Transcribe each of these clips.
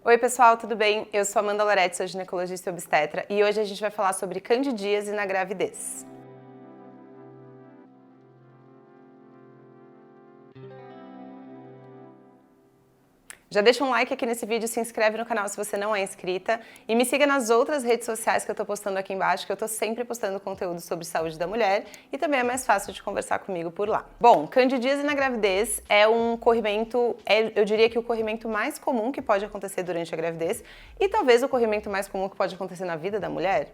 Oi pessoal, tudo bem? Eu sou Amanda Loretti, sou ginecologista e obstetra e hoje a gente vai falar sobre candidíase na gravidez. Já deixa um like aqui nesse vídeo, se inscreve no canal se você não é inscrita e me siga nas outras redes sociais que eu tô postando aqui embaixo, que eu tô sempre postando conteúdo sobre saúde da mulher e também é mais fácil de conversar comigo por lá. Bom, candidíase na gravidez é um corrimento, eu diria que o corrimento mais comum que pode acontecer durante a gravidez e talvez o corrimento mais comum que pode acontecer na vida da mulher.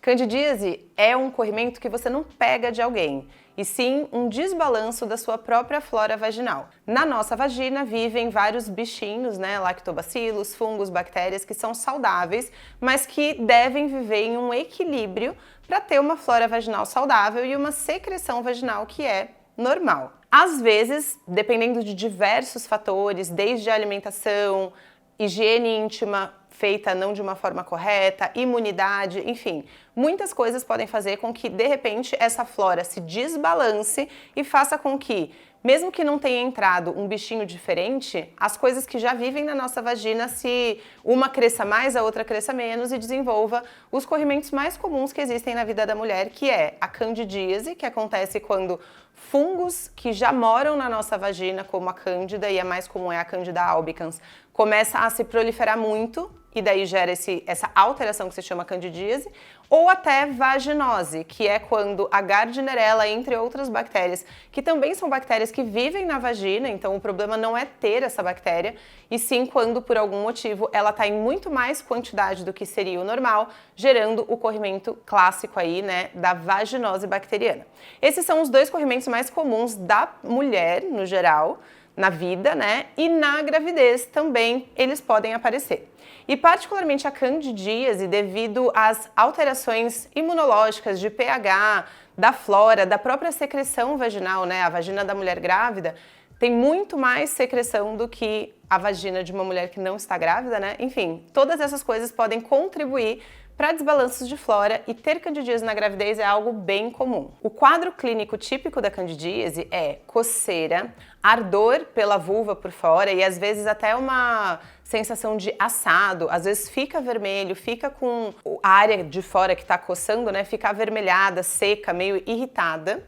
Candidíase é um corrimento que você não pega de alguém, e sim um desbalanço da sua própria flora vaginal. Na nossa vagina vivem vários bichinhos, lactobacilos, fungos, bactérias que são saudáveis, mas que devem viver em um equilíbrio para ter uma flora vaginal saudável e uma secreção vaginal que é normal. Às vezes, dependendo de diversos fatores, desde a alimentação, higiene íntima feita não de uma forma correta, imunidade, enfim, muitas coisas podem fazer com que, de repente, essa flora se desbalance e faça com que, mesmo que não tenha entrado um bichinho diferente, as coisas que já vivem na nossa vagina, se uma cresça mais, a outra cresça menos e desenvolva os corrimentos mais comuns que existem na vida da mulher, que é a candidíase, que acontece quando fungos que já moram na nossa vagina, como a cândida, e a mais comum é a cândida albicans, começa a se proliferar muito e daí gera essa alteração que se chama candidíase, ou até vaginose, que é quando a Gardnerella, entre outras bactérias, que também são bactérias que vivem na vagina, então o problema não é ter essa bactéria, e sim quando por algum motivo ela está em muito mais quantidade do que seria o normal, gerando o corrimento clássico aí, da vaginose bacteriana. Esses são os dois corrimentos mais comuns da mulher, no geral, na vida, e na gravidez também eles podem aparecer. E particularmente a candidíase, devido às alterações imunológicas de pH, da flora, da própria secreção vaginal, a vagina da mulher grávida tem muito mais secreção do que a vagina de uma mulher que não está grávida, Enfim, todas essas coisas podem contribuir para desbalanços de flora e ter candidíase na gravidez é algo bem comum. O quadro clínico típico da candidíase é coceira, ardor pela vulva por fora e às vezes até uma sensação de assado, às vezes fica vermelho, fica com a área de fora que está coçando, fica avermelhada, seca, meio irritada.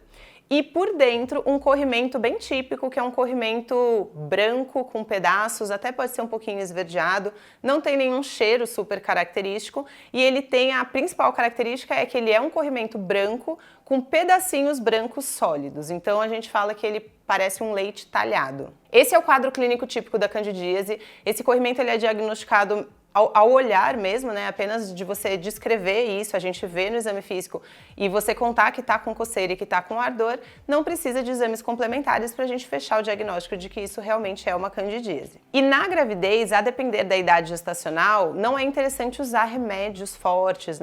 E por dentro um corrimento bem típico, que é um corrimento branco com pedaços, até pode ser um pouquinho esverdeado, não tem nenhum cheiro super característico e ele tem a principal característica é que ele é um corrimento branco com pedacinhos brancos sólidos, então a gente fala que ele parece um leite talhado. Esse é o quadro clínico típico da candidíase, esse corrimento ele é diagnosticado ao olhar mesmo, apenas de você descrever isso, a gente vê no exame físico e você contar que está com coceira e que está com ardor, não precisa de exames complementares para a gente fechar o diagnóstico de que isso realmente é uma candidíase. E na gravidez, a depender da idade gestacional, não é interessante usar remédios fortes,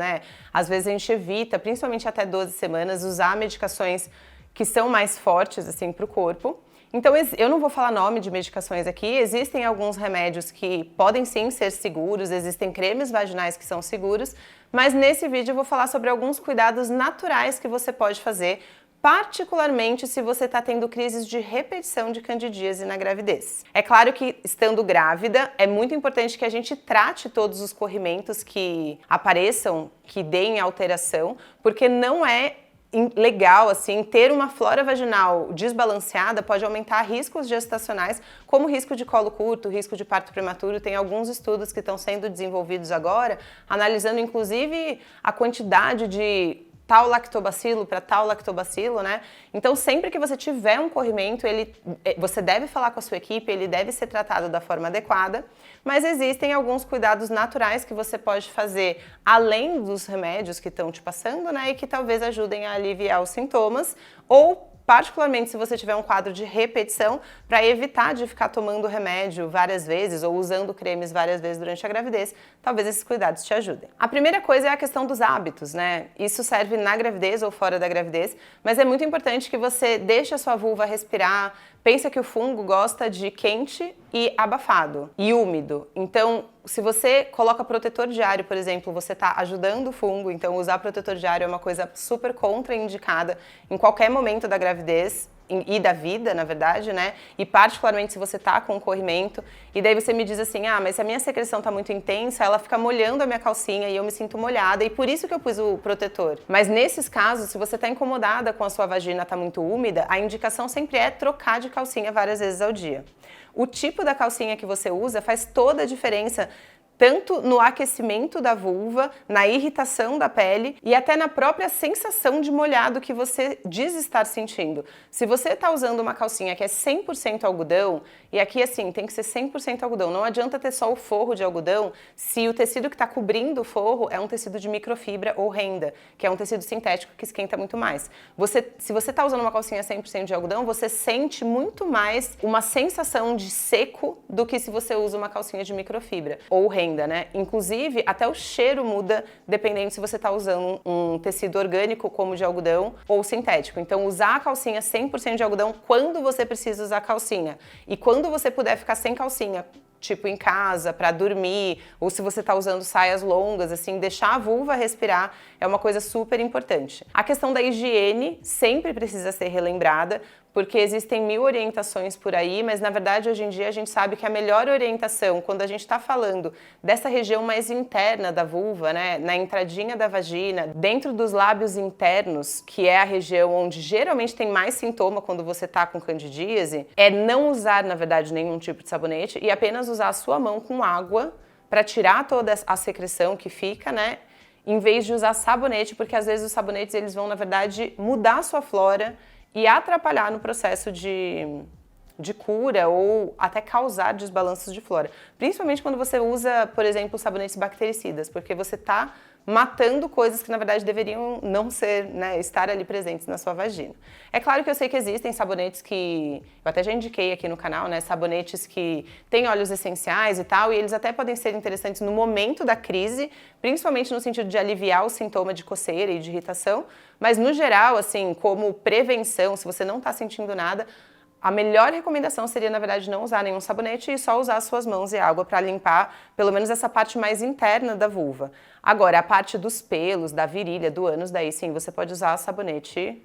Às vezes a gente evita, principalmente até 12 semanas, usar medicações que são mais fortes assim para o corpo. Então, eu não vou falar nome de medicações aqui, existem alguns remédios que podem sim ser seguros, existem cremes vaginais que são seguros, mas nesse vídeo eu vou falar sobre alguns cuidados naturais que você pode fazer, particularmente se você está tendo crises de repetição de candidíase na gravidez. É claro que, estando grávida, é muito importante que a gente trate todos os corrimentos que apareçam, que deem alteração, porque não é legal, assim, ter uma flora vaginal desbalanceada pode aumentar riscos gestacionais, como risco de colo curto, risco de parto prematuro. Tem alguns estudos que estão sendo desenvolvidos agora, analisando inclusive a quantidade de tal lactobacilo para tal lactobacilo, Então, sempre que você tiver um corrimento, você deve falar com a sua equipe, ele deve ser tratado da forma adequada, mas existem alguns cuidados naturais que você pode fazer além dos remédios que estão te passando, e que talvez ajudem a aliviar os sintomas, ou particularmente se você tiver um quadro de repetição, para evitar de ficar tomando remédio várias vezes ou usando cremes várias vezes durante a gravidez, talvez esses cuidados te ajudem. A primeira coisa é a questão dos hábitos, Isso serve na gravidez ou fora da gravidez, mas é muito importante que você deixe a sua vulva respirar. Pensa que o fungo gosta de quente e abafado e úmido. Então, se você coloca protetor diário, por exemplo, você está ajudando o fungo, então usar protetor diário é uma coisa super contraindicada em qualquer momento da gravidez. e da vida, na verdade, né? E particularmente se você tá com corrimento, e daí você me diz assim, mas se a minha secreção tá muito intensa, ela fica molhando a minha calcinha e eu me sinto molhada, e por isso que eu pus o protetor. Mas nesses casos, se você tá incomodada com a sua vagina tá muito úmida, a indicação sempre é trocar de calcinha várias vezes ao dia. O tipo da calcinha que você usa faz toda a diferença, tanto no aquecimento da vulva, na irritação da pele e até na própria sensação de molhado que você diz estar sentindo. Se você está usando uma calcinha que é 100% algodão, e aqui assim, tem que ser 100% algodão, não adianta ter só o forro de algodão se o tecido que está cobrindo o forro é um tecido de microfibra ou renda, que é um tecido sintético que esquenta muito mais. Se você está usando uma calcinha 100% de algodão, você sente muito mais uma sensação de seco do que se você usa uma calcinha de microfibra ou renda. Né? Inclusive, até o cheiro muda dependendo se você está usando um tecido orgânico como de algodão ou sintético. Então, usar a calcinha 100% de algodão quando você precisa usar calcinha. E quando você puder ficar sem calcinha, tipo em casa, para dormir, ou se você está usando saias longas, assim, deixar a vulva respirar é uma coisa super importante. A questão da higiene sempre precisa ser relembrada, porque existem 1000 orientações por aí, mas na verdade hoje em dia a gente sabe que a melhor orientação, quando a gente está falando dessa região mais interna da vulva, né, na entradinha da vagina, dentro dos lábios internos, que é a região onde geralmente tem mais sintoma quando você está com candidíase, é não usar, na verdade, nenhum tipo de sabonete e apenas usar a sua mão com água para tirar toda a secreção que fica, né, em vez de usar sabonete, porque às vezes os sabonetes eles vão, na verdade, mudar a sua flora e atrapalhar no processo de cura ou até causar desbalanços de flora. Principalmente quando você usa, por exemplo, sabonetes bactericidas, porque você está matando coisas que na verdade deveriam não ser, né, estar ali presentes na sua vagina. É claro que eu sei que existem sabonetes que, eu até já indiquei aqui no canal, né, sabonetes que têm óleos essenciais e tal, e eles até podem ser interessantes no momento da crise, principalmente no sentido de aliviar o sintoma de coceira e de irritação, mas no geral, assim, como prevenção, se você não está sentindo nada, a melhor recomendação seria, na verdade, não usar nenhum sabonete e só usar as suas mãos e água para limpar, pelo menos essa parte mais interna da vulva. Agora, a parte dos pelos, da virilha, do ânus, daí sim, você pode usar sabonete,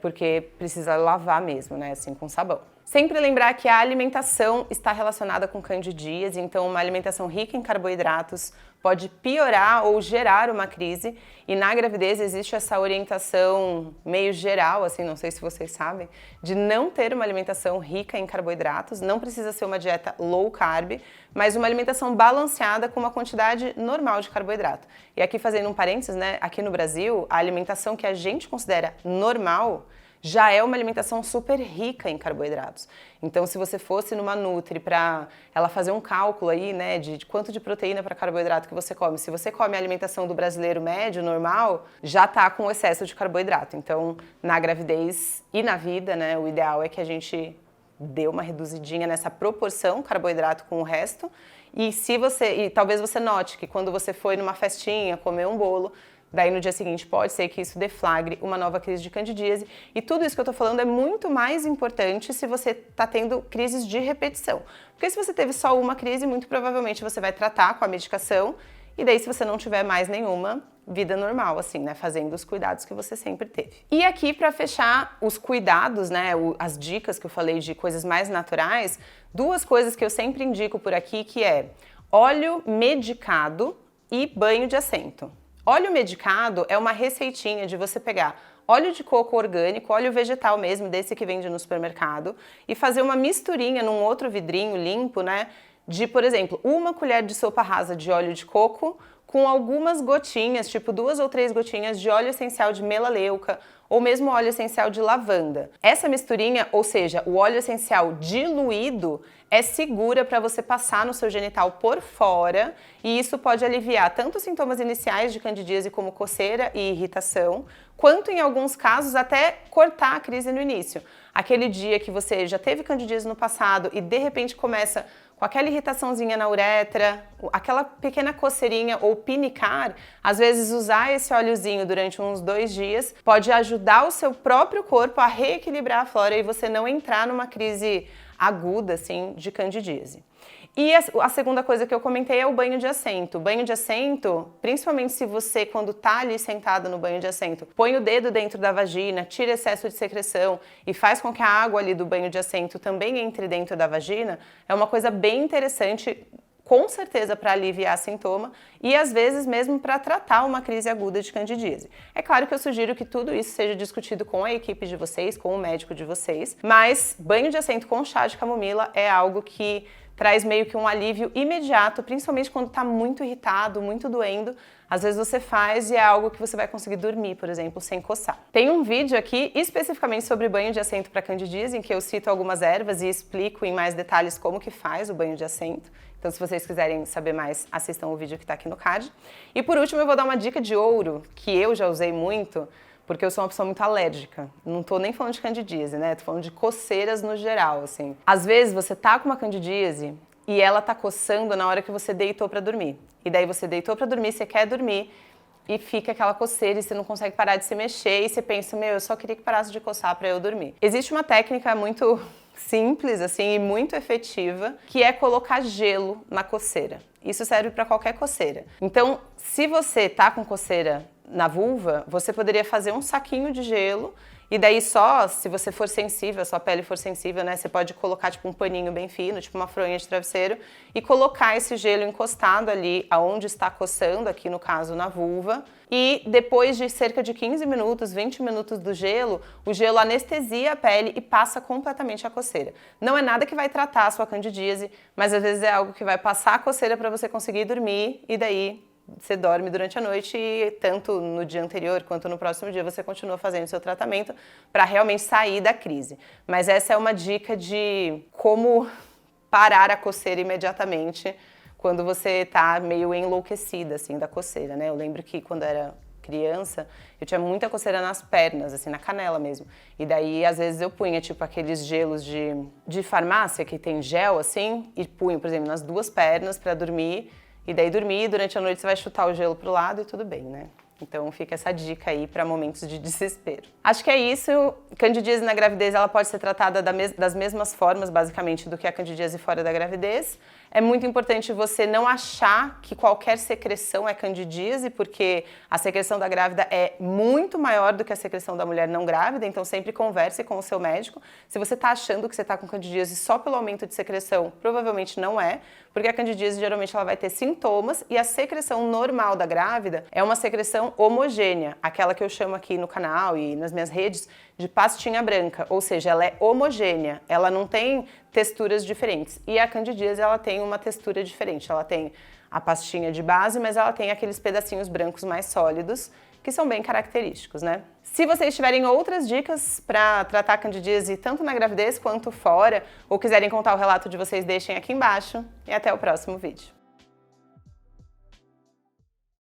porque precisa lavar mesmo, né, assim, com sabão. Sempre lembrar que a alimentação está relacionada com candidíase, então uma alimentação rica em carboidratos pode piorar ou gerar uma crise, e na gravidez existe essa orientação meio geral, assim, não sei se vocês sabem, de não ter uma alimentação rica em carboidratos, não precisa ser uma dieta low carb, mas uma alimentação balanceada com uma quantidade normal de carboidrato. E aqui fazendo um parênteses, né, aqui no Brasil, a alimentação que a gente considera normal já é uma alimentação super rica em carboidratos. Então, se você fosse numa Nutri para ela fazer um cálculo aí, né, de quanto de proteína para carboidrato que você come, se você come a alimentação do brasileiro médio, normal, já tá com excesso de carboidrato. Então, na gravidez e na vida, né, o ideal é que a gente dê uma reduzidinha nessa proporção carboidrato com o resto. E talvez você note que quando você foi numa festinha, comer um bolo, daí no dia seguinte pode ser que isso deflagre uma nova crise de candidíase. E tudo isso que eu tô falando é muito mais importante se você tá tendo crises de repetição. Porque se você teve só uma crise, muito provavelmente você vai tratar com a medicação. E daí se você não tiver mais nenhuma, vida normal, assim, né? Fazendo os cuidados que você sempre teve. E aqui, para fechar os cuidados, né? As dicas que eu falei de coisas mais naturais, 2 coisas que eu sempre indico por aqui, que é óleo medicado e banho de assento. Óleo medicado é uma receitinha de você pegar óleo de coco orgânico, óleo vegetal mesmo, desse que vende no supermercado, e fazer uma misturinha num outro vidrinho limpo, né? De, por exemplo, 1 colher de sopa rasa de óleo de coco com algumas gotinhas, tipo 2 ou 3 gotinhas de óleo essencial de melaleuca ou mesmo óleo essencial de lavanda. Essa misturinha, ou seja, o óleo essencial diluído, é segura para você passar no seu genital por fora, e isso pode aliviar tanto os sintomas iniciais de candidíase como coceira e irritação, quanto em alguns casos até cortar a crise no início. Aquele dia que você já teve candidíase no passado e de repente começa com aquela irritaçãozinha na uretra, aquela pequena coceirinha ou pinicar, às vezes usar esse óleozinho durante uns 2 dias pode ajudar o seu próprio corpo a reequilibrar a flora e você não entrar numa crise aguda, assim, de candidíase. E a segunda coisa que eu comentei é o banho de assento. O banho de assento, principalmente se você, quando tá ali sentado no banho de assento, põe o dedo dentro da vagina, tira excesso de secreção e faz com que a água ali do banho de assento também entre dentro da vagina, é uma coisa bem interessante, com certeza para aliviar sintoma e às vezes mesmo para tratar uma crise aguda de candidíase. É claro que eu sugiro que tudo isso seja discutido com a equipe de vocês, com o médico de vocês, mas banho de assento com chá de camomila é algo que traz meio que um alívio imediato, principalmente quando está muito irritado, muito doendo. Às vezes você faz e é algo que você vai conseguir dormir, por exemplo, sem coçar. Tem um vídeo aqui especificamente sobre banho de assento para candidíase, em que eu cito algumas ervas e explico em mais detalhes como que faz o banho de assento. Então, se vocês quiserem saber mais, assistam o vídeo que está aqui no card. E por último, eu vou dar uma dica de ouro, que eu já usei muito, porque eu sou uma pessoa muito alérgica. Não tô nem falando de candidíase, né? Tô falando de coceiras no geral, assim. Às vezes você tá com uma candidíase e ela tá coçando na hora que você deitou pra dormir. E daí você deitou pra dormir, você quer dormir e fica aquela coceira e você não consegue parar de se mexer e você pensa, meu, eu só queria que parasse de coçar pra eu dormir. Existe uma técnica muito simples, assim, e muito efetiva, que é colocar gelo na coceira. Isso serve pra qualquer coceira. Então, se você tá com coceira na vulva, você poderia fazer um saquinho de gelo e daí só, se você for sensível, a sua pele for sensível, né, você pode colocar tipo um paninho bem fino, tipo uma fronha de travesseiro e colocar esse gelo encostado ali aonde está coçando, aqui no caso na vulva. E depois de cerca de 15 minutos, 20 minutos do gelo, o gelo anestesia a pele e passa completamente a coceira. Não é nada que vai tratar a sua candidíase, mas às vezes é algo que vai passar a coceira para você conseguir dormir e daí você dorme durante a noite e tanto no dia anterior quanto no próximo dia você continua fazendo seu tratamento para realmente sair da crise. Mas essa é uma dica de como parar a coceira imediatamente quando você tá meio enlouquecida, assim, da coceira, né? Eu lembro que quando era criança, eu tinha muita coceira nas pernas, assim, na canela mesmo. E daí, às vezes, eu punha, tipo, aqueles gelos de farmácia que tem gel, assim, e punho, por exemplo, nas duas pernas para dormir. E daí dormir, durante a noite você vai chutar o gelo pro lado e tudo bem, né? Então fica essa dica aí para momentos de desespero. Acho que é isso. Candidíase na gravidez ela pode ser tratada das mesmas formas, basicamente, do que a candidíase fora da gravidez. É muito importante você não achar que qualquer secreção é candidíase, porque a secreção da grávida é muito maior do que a secreção da mulher não grávida, então sempre converse com o seu médico. Se você está achando que você está com candidíase só pelo aumento de secreção, provavelmente não é, porque a candidíase geralmente ela vai ter sintomas e a secreção normal da grávida é uma secreção homogênea, aquela que eu chamo aqui no canal e nas minhas redes de pastinha branca, ou seja, ela é homogênea, ela não tem texturas diferentes. E a candidíase ela tem uma textura diferente, ela tem a pastinha de base, mas ela tem aqueles pedacinhos brancos mais sólidos, que são bem característicos, né? Se vocês tiverem outras dicas para tratar a candidíase tanto na gravidez quanto fora, ou quiserem contar o relato de vocês, deixem aqui embaixo e até o próximo vídeo.